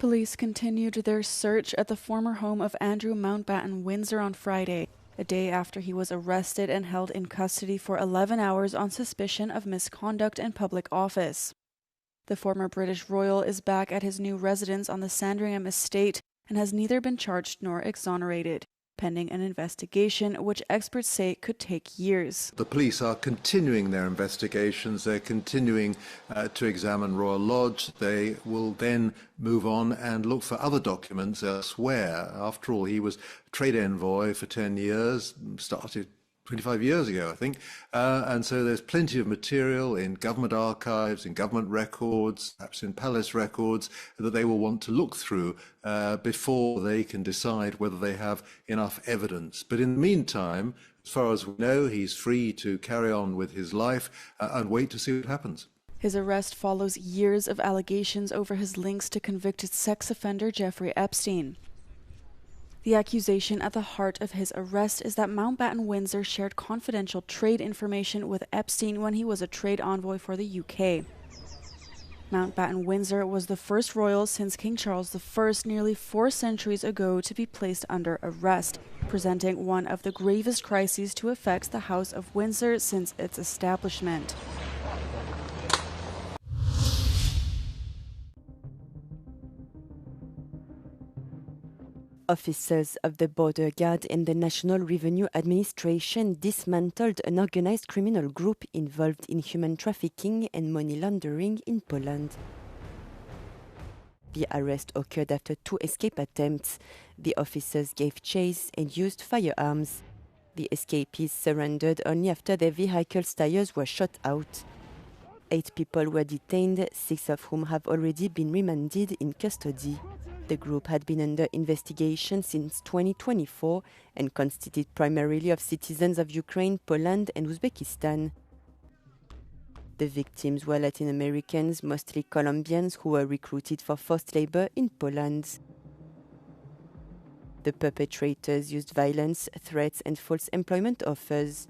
Police continued their search at the former home of Andrew Mountbatten Windsor on Friday, a day after he was arrested and held in custody for 11 hours on suspicion of misconduct in public office. The former British royal is back at his new residence on the Sandringham estate and has neither been charged nor exonerated, pending an investigation which experts say could take years. The police are continuing their investigations. They're continuing to examine Royal Lodge. They will then move on and look for other documents elsewhere. After all, he was trade envoy for 10 years, started 25 years ago, I think. And so there's plenty of material in government archives, in government records, perhaps in palace records, that they will want to look through before they can decide whether they have enough evidence. But in the meantime, as far as we know, he's free to carry on with his life and wait to see what happens. His arrest follows years of allegations over his links to convicted sex offender Jeffrey Epstein. The accusation at the heart of his arrest is that Mountbatten Windsor shared confidential trade information with Epstein when he was a trade envoy for the UK. Mountbatten Windsor was the first royal since King Charles I nearly 4 centuries ago to be placed under arrest, presenting one of the gravest crises to affect the House of Windsor since its establishment. Officers of the Border Guard and the National Revenue Administration dismantled an organized criminal group involved in human trafficking and money laundering in Poland. The arrest occurred after 2 escape attempts. The officers gave chase and used firearms. The escapees surrendered only after their vehicle's tires were shot out. 8 people were detained, 6 of whom have already been remanded in custody. The group had been under investigation since 2024 and consisted primarily of citizens of Ukraine, Poland, and Uzbekistan. The victims were Latin Americans, mostly Colombians, who were recruited for forced labor in Poland. The perpetrators used violence, threats, and false employment offers.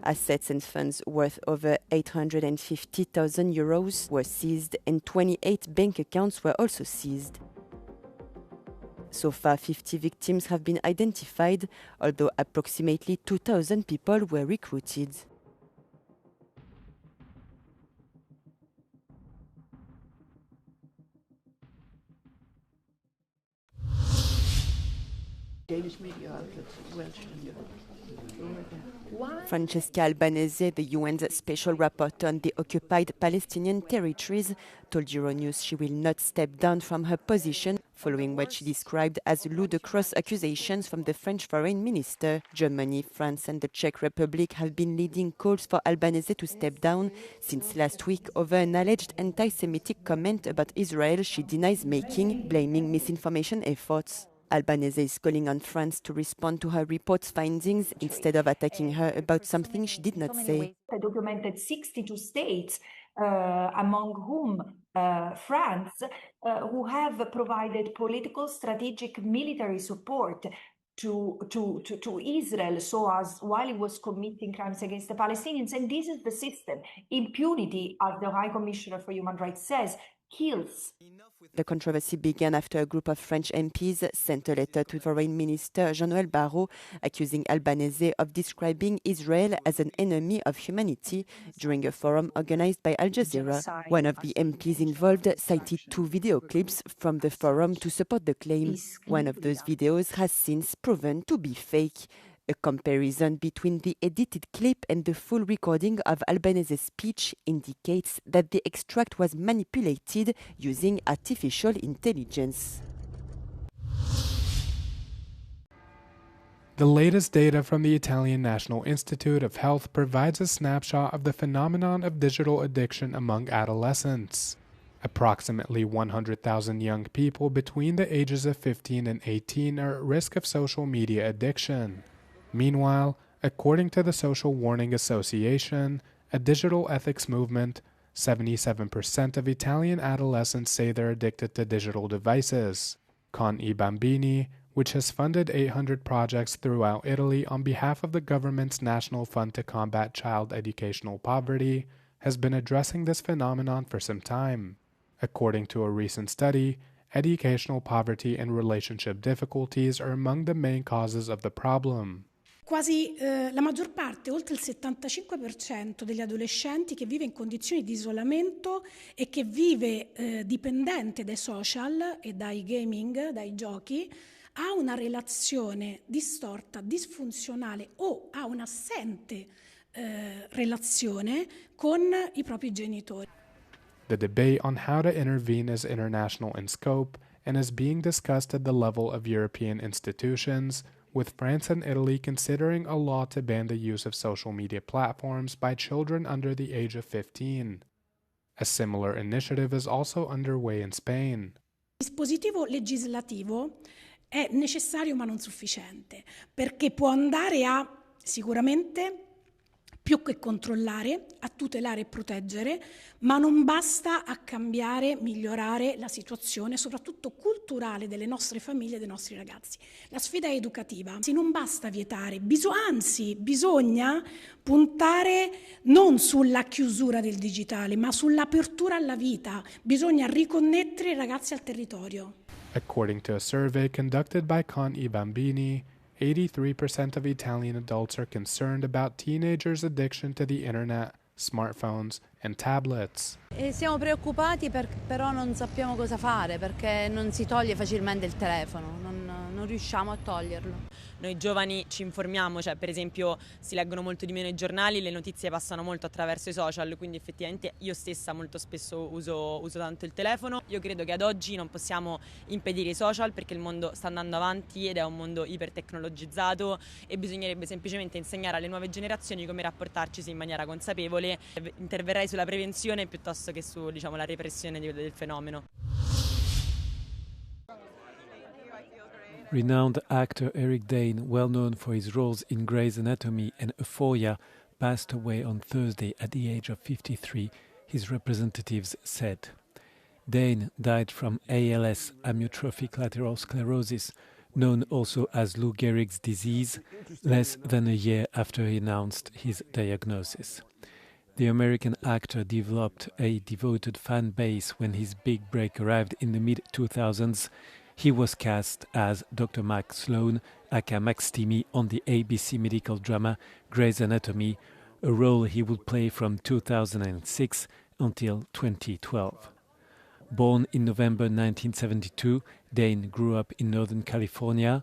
Assets and funds worth over 850,000 euros were seized and 28 bank accounts were also seized. So far, 50 victims have been identified, although approximately 2,000 people were recruited. Danish media outlets, Welsh and Francesca Albanese, the UN's special rapporteur on the occupied Palestinian territories, told Euronews she will not step down from her position following what she described as ludicrous accusations from the French foreign minister. Germany, France and the Czech Republic have been leading calls for Albanese to step down since last week over an alleged anti-Semitic comment about Israel she denies making, blaming misinformation efforts. Albanese is calling on France to respond to her report's findings instead of attacking her about something she did not say. I documented 62 states, among whom France, who have provided political, strategic, military support to Israel, so as while it was committing crimes against the Palestinians. And this is the system. Impunity, as the High Commissioner for Human Rights says, kills. The controversy began after a group of French MPs sent a letter to Foreign Minister Jean-Noël Barrot accusing Albanese of describing Israel as an enemy of humanity during a forum organized by Al Jazeera. One of the MPs involved cited 2 video clips from the forum to support the claim. One of those videos has since proven to be fake. A comparison between the edited clip and the full recording of Albanese's speech indicates that the extract was manipulated using artificial intelligence. The latest data from the Italian National Institute of Health provides a snapshot of the phenomenon of digital addiction among adolescents. Approximately 100,000 young people between the ages of 15 and 18 are at risk of social media addiction. Meanwhile, according to the Social Warning Association, a digital ethics movement, 77% of Italian adolescents say they're addicted to digital devices. Con I Bambini, which has funded 800 projects throughout Italy on behalf of the government's National Fund to Combat Child Educational Poverty, has been addressing this phenomenon for some time. According to a recent study, educational poverty and relationship difficulties are among the main causes of the problem. Quasi la maggior parte, oltre il 75% degli adolescenti che vive in condizioni di isolamento e che vive dipendente dai social e dai gaming, dai giochi, ha una relazione distorta, disfunzionale o ha un'assente relazione con i propri genitori. The debate on how to intervene is international in scope and is being discussed at the level of European institutions, with France and Italy considering a law to ban the use of social media platforms by children under the age of 15. A similar initiative is also underway in Spain. Il dispositivo legislativo è necessario ma non sufficiente, perché può andare a sicuramente più che controllare, a tutelare e proteggere, ma non basta a cambiare, migliorare la situazione, soprattutto culturale delle nostre famiglie e dei nostri ragazzi. La sfida è educativa, non basta vietare, anzi bisogna puntare non sulla chiusura del digitale, ma sull'apertura alla vita. Bisogna riconnettere i ragazzi al territorio. According to a survey conducted by Con I Bambini, 83% of Italian adults are concerned about teenagers' addiction to the internet, smartphones, and tablets. E siamo preoccupati però non sappiamo cosa fare perché non si toglie facilmente il telefono, non riusciamo a toglierlo. Noi giovani ci informiamo, cioè per esempio si leggono molto di meno i giornali, le notizie passano molto attraverso i social, quindi effettivamente io stessa molto spesso uso tanto il telefono. Io credo che ad oggi non possiamo impedire i social perché il mondo sta andando avanti ed è un mondo ipertecnologizzato e bisognerebbe semplicemente insegnare alle nuove generazioni come rapportarci in maniera consapevole. Interverrei sulla prevenzione piuttosto che su, la repressione del fenomeno. Renowned actor Eric Dane, well known for his roles in Grey's Anatomy and Euphoria, passed away on Thursday at the age of 53, his representatives said. Dane died from ALS, amyotrophic lateral sclerosis, known also as Lou Gehrig's disease, less than a year after he announced his diagnosis. The American actor developed a devoted fan base when his big break arrived in the mid-2000s. He was cast as Dr. Max Sloan, aka Max Timmy, on the ABC medical drama Grey's Anatomy, a role he would play from 2006 until 2012. Born in November 1972, Dane grew up in Northern California.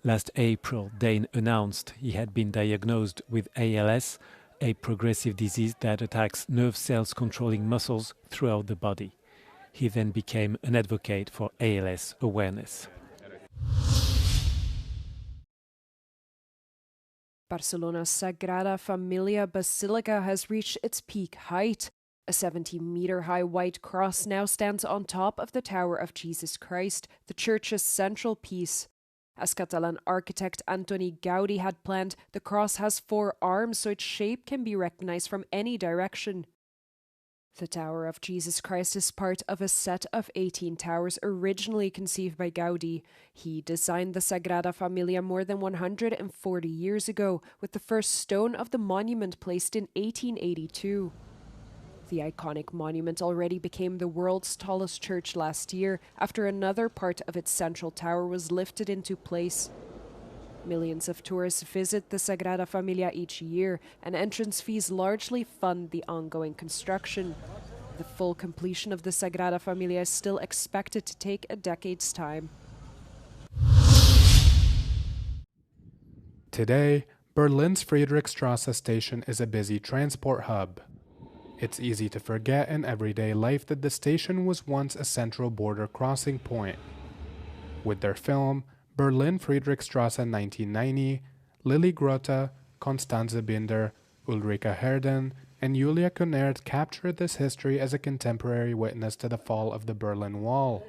Last April, Dane announced he had been diagnosed with ALS, a progressive disease that attacks nerve cells controlling muscles throughout the body. He then became an advocate for ALS awareness. Barcelona's Sagrada Familia Basilica has reached its peak height. A 70-meter-high white cross now stands on top of the Tower of Jesus Christ, the church's central piece. As Catalan architect Antoni Gaudi had planned, the cross has 4 arms so its shape can be recognized from any direction. The Tower of Jesus Christ is part of a set of 18 towers originally conceived by Gaudi. He designed the Sagrada Familia more than 140 years ago, with the first stone of the monument placed in 1882. The iconic monument already became the world's tallest church last year, after another part of its central tower was lifted into place. Millions of tourists visit the Sagrada Familia each year, and entrance fees largely fund the ongoing construction. The full completion of the Sagrada Familia is still expected to take a decade's time. Today, Berlin's Friedrichstrasse station is a busy transport hub. It's easy to forget in everyday life that the station was once a central border crossing point. With their film, Berlin Friedrichstrasse 1990, Lilly Grotte, Constanze Binder, Ulrike Herden, and Julia Kunert captured this history as a contemporary witness to the fall of the Berlin Wall.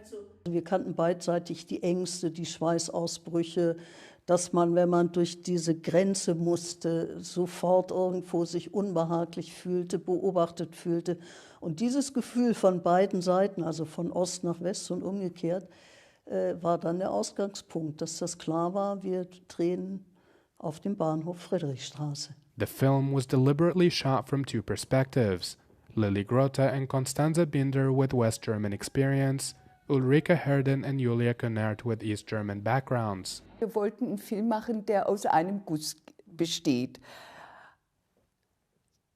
Wir kannten beidseitig die Ängste, die Schweißausbrüche, dass man, wenn man durch diese Grenze musste, sofort irgendwo sich unbehaglich fühlte, beobachtet fühlte. Und dieses Gefühl von beiden Seiten, also von Ost nach West und umgekehrt, war dann der Ausgangspunkt, dass das klar war, wir drehen auf dem Bahnhof Friedrichstraße. The film was deliberately shot from 2 perspectives, Lilly Grote and Constanze Binder with West German experience, Ulrike Herden and Julia Kühnert with East German backgrounds. Wir wollten einen Film machen, der aus einem Guss besteht.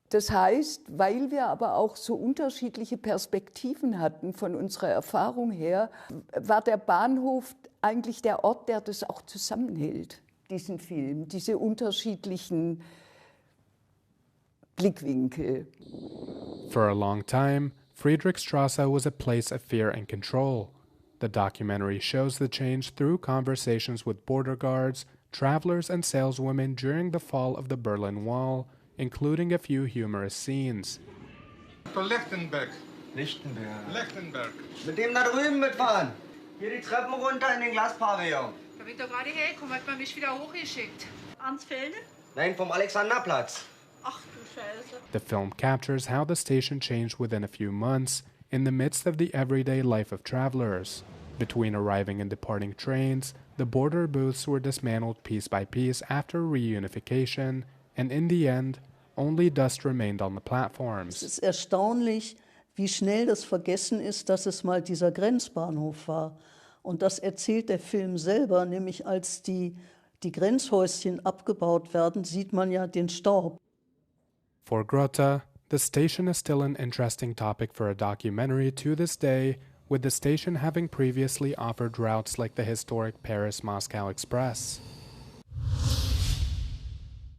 Das heißt, weil wir aber auch so unterschiedliche Perspektiven hatten von unserer Erfahrung her, war der Bahnhof eigentlich der Ort, der das auch zusammenhält, diesen Film, diese unterschiedlichen Blickwinkel. For a long time, Friedrichstrasse was a place of fear and control. The documentary shows the change through conversations with border guards, travelers and saleswomen during the fall of the Berlin Wall, including a few humorous scenes. Lichtenberg. Lichtenberg. Mit dem da drüben mitfahren. Hier die Treppen runter in den Glaspavillon. Da bin ich doch gerade hergekommen, hat man mich wieder hochgeschickt. Ans Felde? Nein, vom Alexanderplatz. Ach du Scheiße. The film captures how the station changed within a few months in the midst of the everyday life of travelers. Between arriving and departing trains, the border booths were dismantled piece by piece after reunification, and in the end, only dust remained on the platforms. Es ist erstaunlich, wie schnell das vergessen ist, dass es mal dieser Grenzbahnhof war. Und das erzählt der Film selber, nämlich als die Grenzhäuschen abgebaut werden, sieht man ja den Staub. For Grote, the station is still an interesting topic for a documentary to this day, with the station having previously offered routes like the historic Paris-Moscow Express.